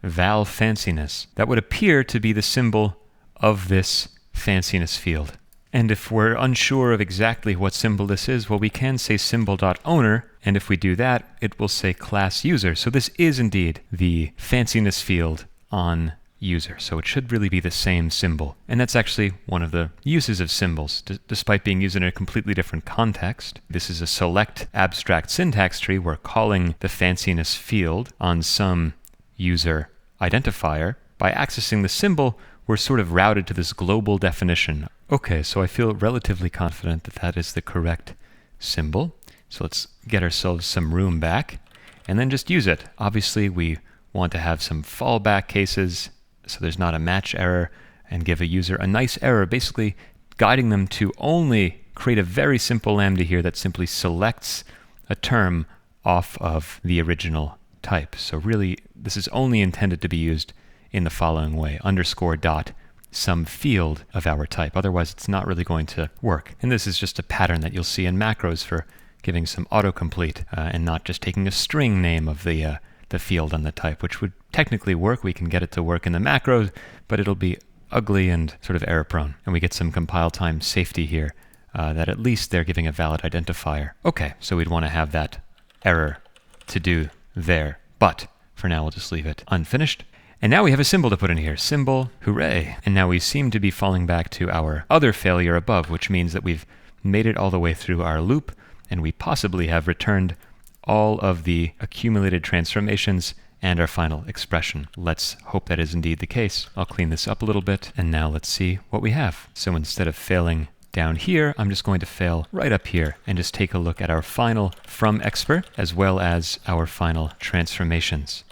val fanciness. That would appear to be the symbol of this fanciness field. And if we're unsure of exactly what symbol this is, well, we can say symbol.owner, and if we do that, it will say class user. So this is indeed the fanciness field on user. So it should really be the same symbol. And that's actually one of the uses of symbols, despite being used in a completely different context. This is a select abstract syntax tree. We're calling the fanciness field on some user identifier. By accessing the symbol, we're sort of routed to this global definition. Okay, so I feel relatively confident that that is the correct symbol. So let's get ourselves some room back and then just use it. Obviously, we want to have some fallback cases so there's not a match error, and give a user a nice error, basically guiding them to only create a very simple lambda here that simply selects a term off of the original type. So really, this is only intended to be used in the following way, underscore dot some field of our type. Otherwise, it's not really going to work. And this is just a pattern that you'll see in macros for giving some autocomplete and not just taking a string name of the field on the type, which would technically work. We can get it to work in the macros, but it'll be ugly and sort of error prone. And we get some compile time safety here that at least they're giving a valid identifier. Okay, so we'd want to have that error to do there. But for now, we'll just leave it unfinished. And now we have a symbol to put in here. Symbol, hooray. And now we seem to be falling back to our other failure above, which means that we've made it all the way through our loop, and we possibly have returned all of the accumulated transformations and our final expression. Let's hope that is indeed the case. I'll clean this up a little bit, and now let's see what we have. So instead of failing down here, I'm just going to fail right up here and just take a look at our final from expr as well as our final transformations.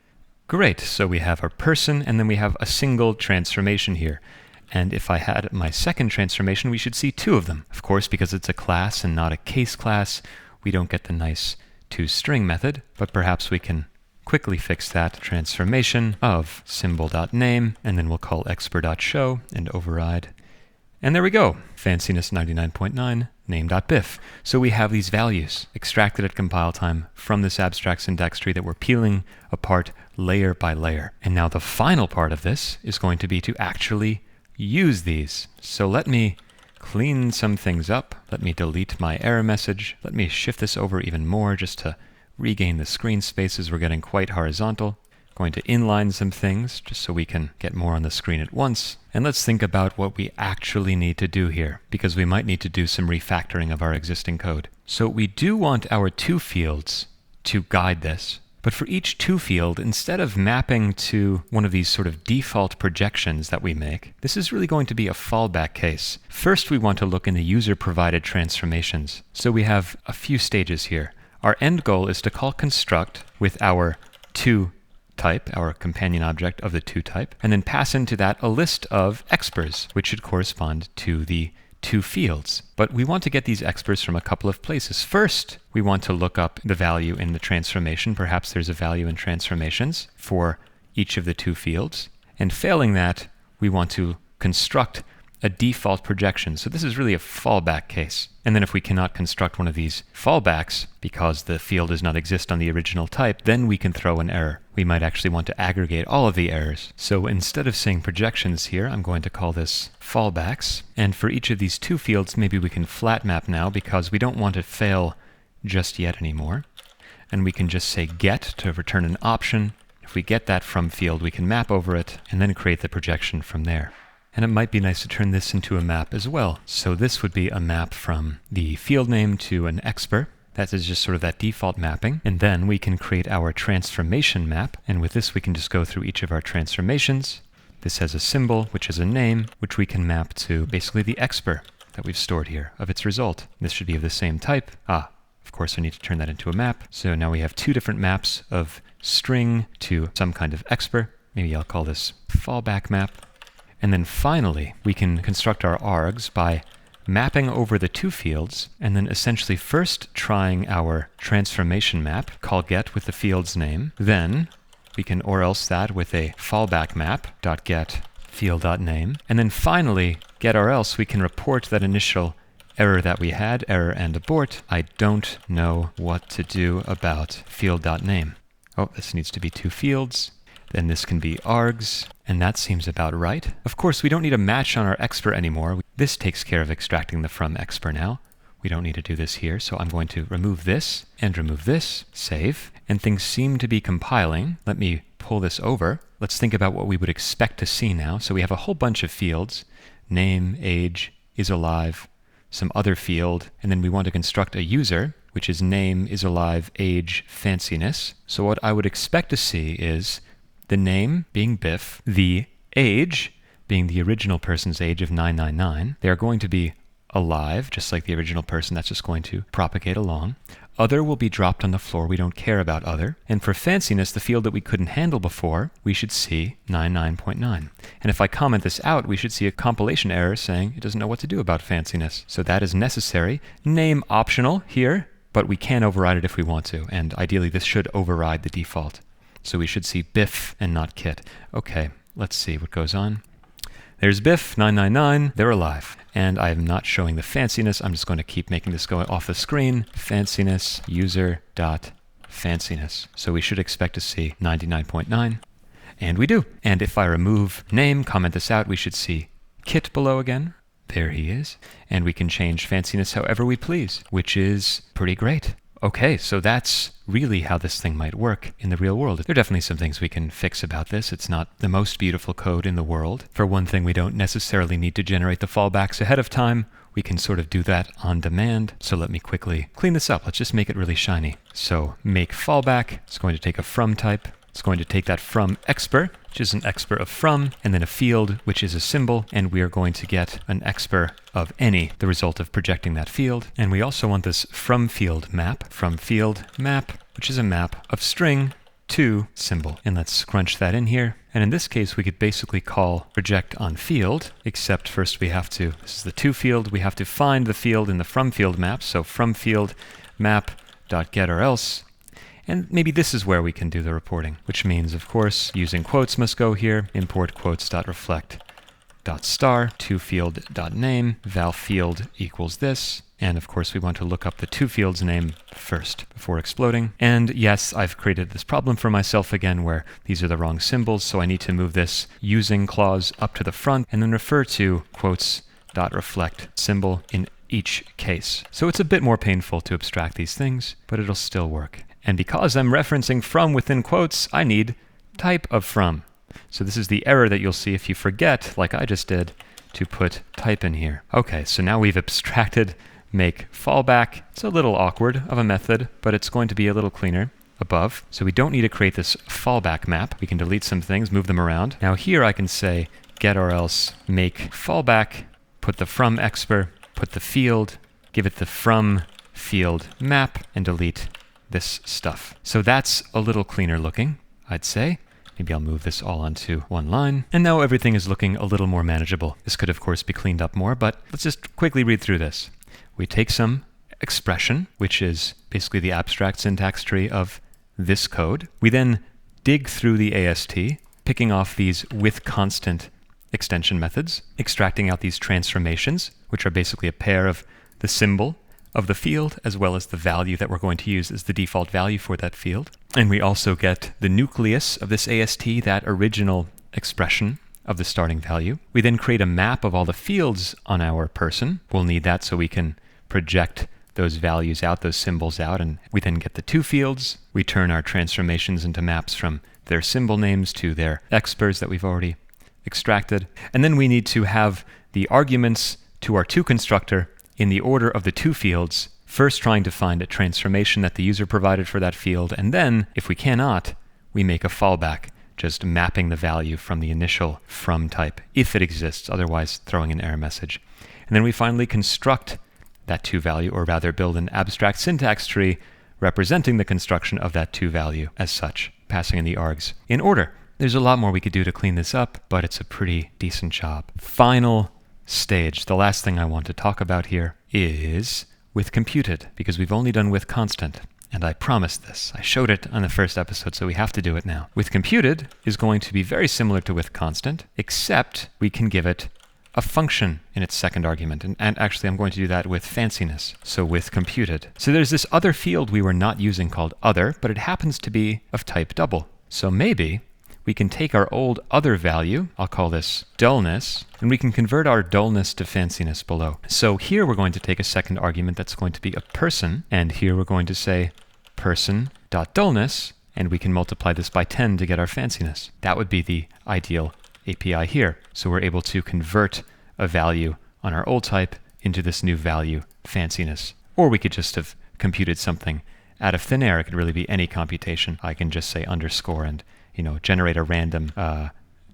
Great, so we have our person, and then we have a single transformation here. And if I had my second transformation, we should see two of them. Of course, because it's a class and not a case class, we don't get the nice toString method, but perhaps we can quickly fix that transformation of symbol.name, and then we'll call expr.show and override. And there we go, fanciness 99.9, name.biff. So we have these values extracted at compile time from this abstract syntax tree that we're peeling apart layer by layer. And now the final part of this is going to be to actually use these. So let me clean some things up. Let me delete my error message. Let me shift this over even more just to regain the screen spaces. We're getting quite horizontal. Going to inline some things just so we can get more on the screen at once. And let's think about what we actually need to do here, because we might need to do some refactoring of our existing code. So we do want our to fields to guide this. But for each to field, instead of mapping to one of these sort of default projections that we make, this is really going to be a fallback case. First, we want to look in the user-provided transformations. So we have a few stages here. Our end goal is to call construct with our to type, our companion object of the to type, and then pass into that a list of exprs, which should correspond to the to fields. But we want to get these exprs from a couple of places. First, we want to look up the value in the transformation. Perhaps there's a value in transformations for each of the to fields. And failing that, we want to construct a default projection. So this is really a fallback case. And then if we cannot construct one of these fallbacks because the field does not exist on the original type, then we can throw an error. We might actually want to aggregate all of the errors. So instead of saying projections here, I'm going to call this fallbacks. And for each of these two fields, maybe we can flat map now because we don't want to fail just yet anymore. And we can just say get to return an option. If we get that from field, we can map over it and then create the projection from there. And it might be nice to turn this into a map as well. So this would be a map from the field name to an expr. That is just sort of that default mapping. And then we can create our transformation map. And with this, we can just go through each of our transformations. This has a symbol, which is a name, which we can map to basically the expr that we've stored here of its result. This should be of the same type. Of course, I need to turn that into a map. So now we have two different maps of string to some kind of expr. Maybe I'll call this fallback map. And then finally, we can construct our args by mapping over the to fields, and then essentially first trying our transformation map, call get with the field's name. Then we can or else that with a fallback map, .get field.name. And then finally, get or else, we can report that initial error that we had, error and abort. I don't know what to do about field.name. Oh, this needs to be two fields. Then this can be args, and that seems about right. Of course, we don't need a match on our expr anymore. This takes care of extracting the from expr now. We don't need to do this here, so I'm going to remove this and remove this, save, and things seem to be compiling. Let me pull this over. Let's think about what we would expect to see now. So we have a whole bunch of fields, name, age, is alive, some other field, and then we want to construct a user, which is name, is alive, age, fanciness. So what I would expect to see is the name being Biff, the age being the original person's age of 999. They are going to be alive, just like the original person. That's just going to propagate along. Other will be dropped on the floor. We don't care about other. And for fanciness, the field that we couldn't handle before, we should see 99.9. And if I comment this out, we should see a compilation error saying it doesn't know what to do about fanciness. So that is necessary. Name optional here, but we can override it if we want to. And ideally, this should override the default. So we should see Biff and not Kit. Okay, let's see what goes on. There's Biff, 999, they're alive. And I'm not showing the fanciness. I'm just going to keep making this go off the screen. Fanciness, user.fanciness. So we should expect to see 99.9. And we do. And if I remove name, comment this out, we should see Kit below again. There he is. And we can change fanciness however we please, which is pretty great. Okay, so that's really how this thing might work in the real world. There are definitely some things we can fix about this. It's not the most beautiful code in the world. For one thing, we don't necessarily need to generate the fallbacks ahead of time. We can sort of do that on demand. So let me quickly clean this up. Let's just make it really shiny. So make fallback. It's going to take a from type. It's going to take that from expr, which is an expr of from, and then a field, which is a symbol, and we are going to get an expr of any, the result of projecting that field. And we also want this from field map, which is a map of string to symbol. And let's scrunch that in here. And in this case, we could basically call project on field, except first we have to, this is the to field, we have to find the field in the from field map. So from field map.get or else. And maybe this is where we can do the reporting, which means, of course, using quotes must go here, import quotes.reflect.star, to field.name, val field equals this, And of course, we want to look up the toField's name first before exploding. And yes, I've created this problem for myself again where these are the wrong symbols. So I need to move this using clause up to the front and then refer to quotes.reflect symbol in each case. So it's a bit more painful to abstract these things, but it'll still work. And because I'm referencing from within quotes, I need type of from. So this is the error that you'll see if you forget, like I just did, to put type in here. Okay, so now we've abstracted make fallback. It's a little awkward of a method, but it's going to be a little cleaner above. So we don't need to create this fallback map. We can delete some things, move them around. Now here I can say get or else make fallback, put the from expr, put the field, give it the from field map, and delete this stuff. So that's a little cleaner looking, I'd say. Maybe I'll move this all onto one line. And now everything is looking a little more manageable. This could, of course, be cleaned up more, but let's just quickly read through this. We take some expression, which is basically the abstract syntax tree of this code. We then dig through the AST, picking off these with constant extension methods, extracting out these transformations, which are basically a pair of the symbol of the field as well as the value that we're going to use as the default value for that field. And we also get the nucleus of this AST, that original expression of the starting value. We then create a map of all the fields on our person. We'll need that so we can project those values out, those symbols out, and we then get the toFields. We turn our transformations into maps from their symbol names to their exprs that we've already extracted. And then we need to have the arguments to our toConstructor in the order of the toFields, first trying to find a transformation that the user provided for that field, and then, if we cannot, we make a fallback, just mapping the value from the initial from type, if it exists, otherwise throwing an error message. And then we finally construct that toValue, or rather build an abstract syntax tree representing the construction of that toValue as such, passing in the args in order. There's a lot more we could do to clean this up, but it's a pretty decent job. Final stage, the last thing I want to talk about here, is with computed, because we've only done with constant. And I promised this. I showed it on the first episode, so we have to do it now. With computed is going to be very similar to with constant, except we can give it a function in its second argument. And actually, I'm going to do that with fanciness. So with computed. So there's this other field we were not using called other, but it happens to be of type double. So maybe we can take our old other value, I'll call this dullness, and we can convert our dullness to fanciness below. So here we're going to take a second argument that's going to be a person, and here we're going to say person.dullness, and we can multiply this by 10 to get our fanciness. That would be the ideal API here. So we're able to convert a value on our old type into this new value, fanciness. Or we could just have computed something out of thin air. It could really be any computation. I can just say underscore and generate a random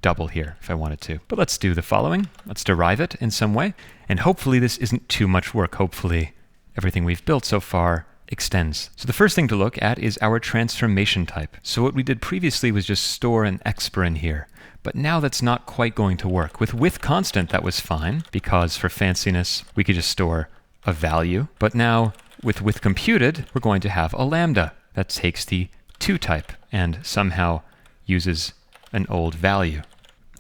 double here if I wanted to. But let's do the following. Let's derive it in some way. And hopefully this isn't too much work. Hopefully everything we've built so far extends. So the first thing to look at is our transformation type. So what we did previously was just store an expr in here. But now that's not quite going to work. With constant, that was fine, because for fanciness, we could just store a value. But now with computed, we're going to have a lambda that takes the toType and somehow uses an old value.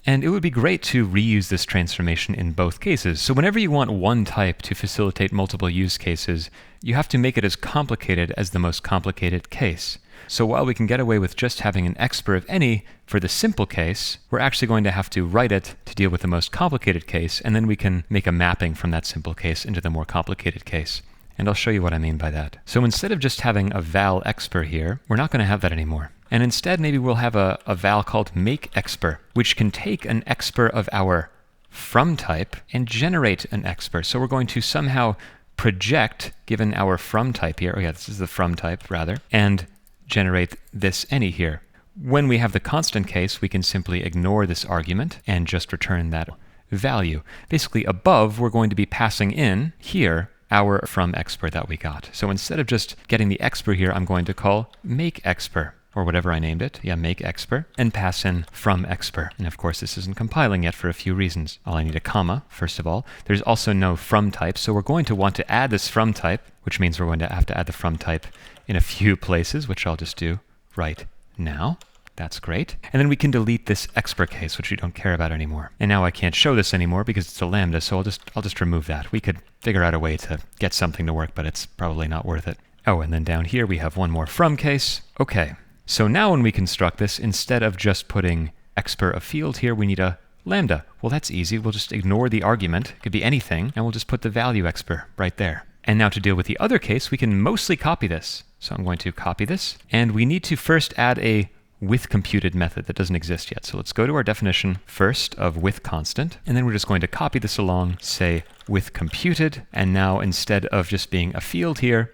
And it would be great to reuse this transformation in both cases. So whenever you want one type to facilitate multiple use cases, you have to make it as complicated as the most complicated case. So while we can get away with just having an expr of any for the simple case, we're actually going to have to write it to deal with the most complicated case, and then we can make a mapping from that simple case into the more complicated case. And I'll show you what I mean by that. So instead of just having a val expr here, we're not going to have that anymore. And instead, maybe we'll have a val called make expr, which can take an expr of our from type and generate an expr. So we're going to somehow project, given our from type here, this is the from type rather, and generate this any here. When we have the constant case, we can simply ignore this argument and just return that value. Basically, above, we're going to be passing in here our from expr that we got. So instead of just getting the expr here, I'm going to call make expr, or whatever I named it. Make expr, and pass in from expr. And of course, this isn't compiling yet for a few reasons. I need a comma, first of all. There's also no from type, so we're going to want to add this from type, which means we're going to have to add the from type in a few places, which I'll just do right now. That's great. And then we can delete this expr case, which we don't care about anymore. And now I can't show this anymore because it's a lambda, so I'll just remove that. We could figure out a way to get something to work, but it's probably not worth it. Oh, and then down here we have one more from case. Okay, so now when we construct this, instead of just putting expr of field here, we need a lambda. Well, that's easy. We'll just ignore the argument. It could be anything, and we'll just put the value expr right there. And now to deal with the other case, we can mostly copy this. So I'm going to copy this, and we need to first add a with computed method that doesn't exist yet. So let's go to our definition first of with constant, and then we're just going to copy this along, say with computed, and now instead of just being a field here,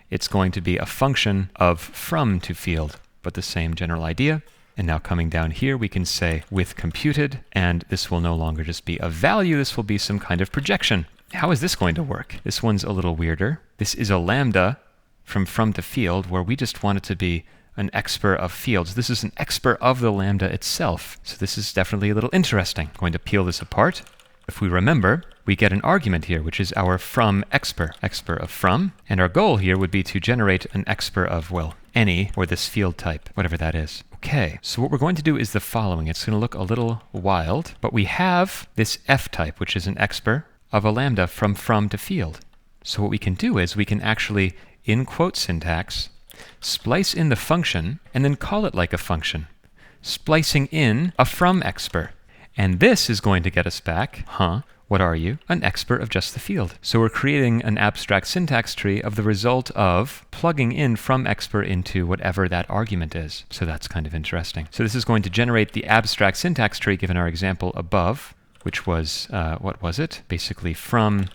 it's going to be a function of from to field, but the same general idea. And now coming down here, we can say with computed, and this will no longer just be a value, this will be some kind of projection. How is this going to work? This one's a little weirder. This is a lambda from to field, where we just want it to be an expr of fields. This is an expr of the lambda itself. So this is definitely a little interesting. I'm going to peel this apart. If we remember, we get an argument here, which is our from expr of from. And our goal here would be to generate an expr of, well, any, or this field type, whatever that is. Okay, so what we're going to do is the following. It's going to look a little wild, but we have this f type, which is an expr of a lambda from to field. So what we can do is we can actually, in quote syntax, splice in the function and then call it like a function, splicing in a from expr. And this is going to get us back, what are you? An expr of just the field. So we're creating an abstract syntax tree of the result of plugging in from expr into whatever that argument is. So that's kind of interesting. So this is going to generate the abstract syntax tree given our example above, which was, what was it? Basically from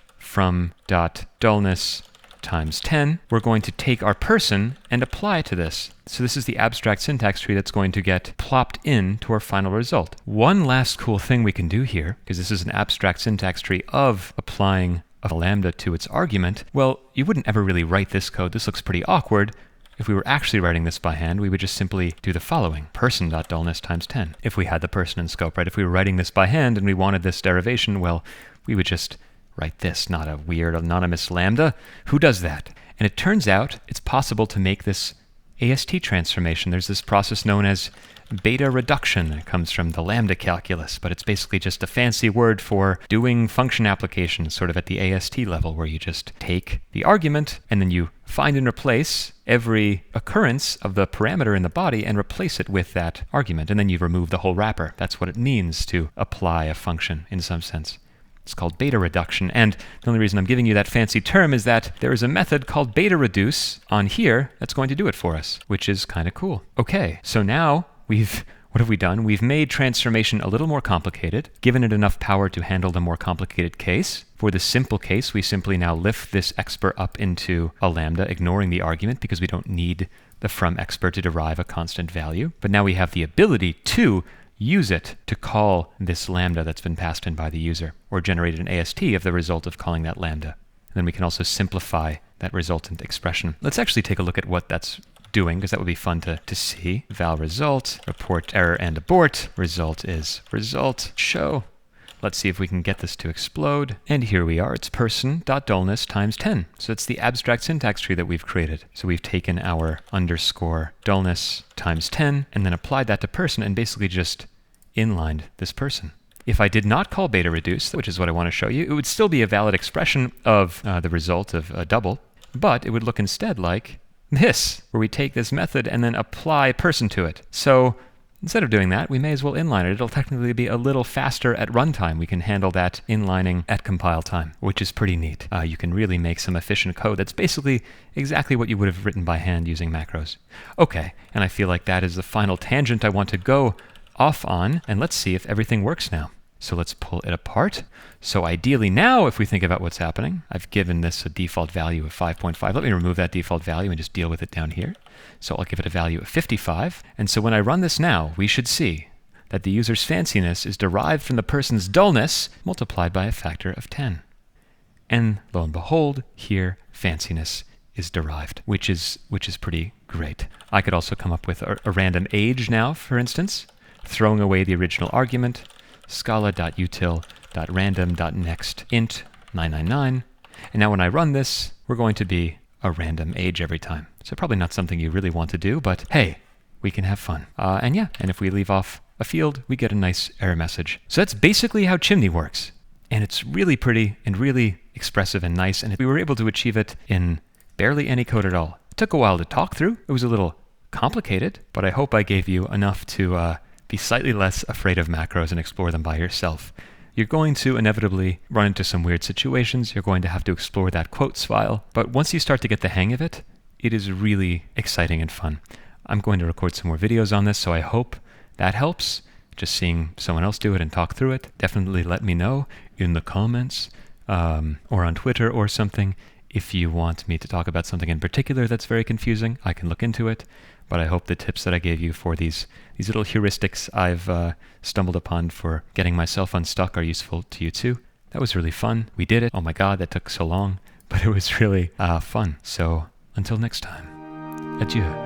dot dullness times 10. We're going to take our person and apply to this. So this is the abstract syntax tree that's going to get plopped in to our final result. One last cool thing we can do here, because this is an abstract syntax tree of applying a lambda to its argument. Well, you wouldn't ever really write this code. This looks pretty awkward. If we were actually writing this by hand, we would just simply do the following, person.dullness times 10. If we had the person in scope, right? If we were writing this by hand and we wanted this derivation, well, we would just write this, not a weird anonymous lambda. Who does that? And it turns out it's possible to make this AST transformation. There's this process known as beta reduction. It comes from the lambda calculus, but it's basically just a fancy word for doing function applications sort of at the AST level, where you just take the argument and then you find and replace every occurrence of the parameter in the body and replace it with that argument. And then you remove the whole wrapper. That's what it means to apply a function in some sense. It's called beta reduction, and the only reason I'm giving you that fancy term is that there is a method called beta reduce on here that's going to do it for us, which is kind of cool. Okay, so now what have we done? We've made transformation a little more complicated, given it enough power to handle the more complicated case. For the simple case, we simply now lift this expr up into a lambda, ignoring the argument because we don't need the from expr to derive a constant value. But now we have the ability to use it to call this lambda that's been passed in by the user, or generate an AST of the result of calling that lambda. And then we can also simplify that resultant expression. Let's actually take a look at what that's doing, because that would be fun to see. Val result, report error and abort. Result is result, show. Let's see if we can get this to explode. And here we are. It's person.dullness times 10. So it's the abstract syntax tree that we've created. So we've taken our underscore dullness times 10 and then applied that to person and basically just inlined this person. If I did not call beta reduce, which is what I want to show you, it would still be a valid expression of the result of a double, but it would look instead like this, where we take this method and then apply person to it. So instead of doing that, we may as well inline it. It'll technically be a little faster at runtime. We can handle that inlining at compile time, which is pretty neat. You can really make some efficient code that's basically exactly what you would have written by hand using macros. Okay, and I feel like that is the final tangent I want to go off on, and let's see if everything works now. So let's pull it apart. So ideally now, if we think about what's happening, I've given this a default value of 5.5. Let me remove that default value and just deal with it down here. So I'll give it a value of 55. And so when I run this now, we should see that the user's fanciness is derived from the person's dullness multiplied by a factor of 10. And lo and behold, here fanciness is derived, which is pretty great. I could also come up with a random age now, for instance, throwing away the original argument, scala.util.random.next int 999. And now when I run this, we're going to be a random age every time. So probably not something you really want to do, but hey, we can have fun. And if we leave off a field, we get a nice error message. So that's basically how Chimney works. And it's really pretty and really expressive and nice. And we were able to achieve it in barely any code at all. It took a while to talk through. It was a little complicated, but I hope I gave you enough to be slightly less afraid of macros and explore them by yourself. You're going to inevitably run into some weird situations. You're going to have to explore that quotes file. But once you start to get the hang of it, it is really exciting and fun. I'm going to record some more videos on this, so I hope that helps. Just seeing someone else do it and talk through it. Definitely let me know in the comments or on Twitter or something. If you want me to talk about something in particular that's very confusing, I can look into it. But I hope the tips that I gave you for these little heuristics I've stumbled upon for getting myself unstuck are useful to you too. That was really fun. We did it. Oh my God, that took so long, but it was really fun. So until next time, adieu.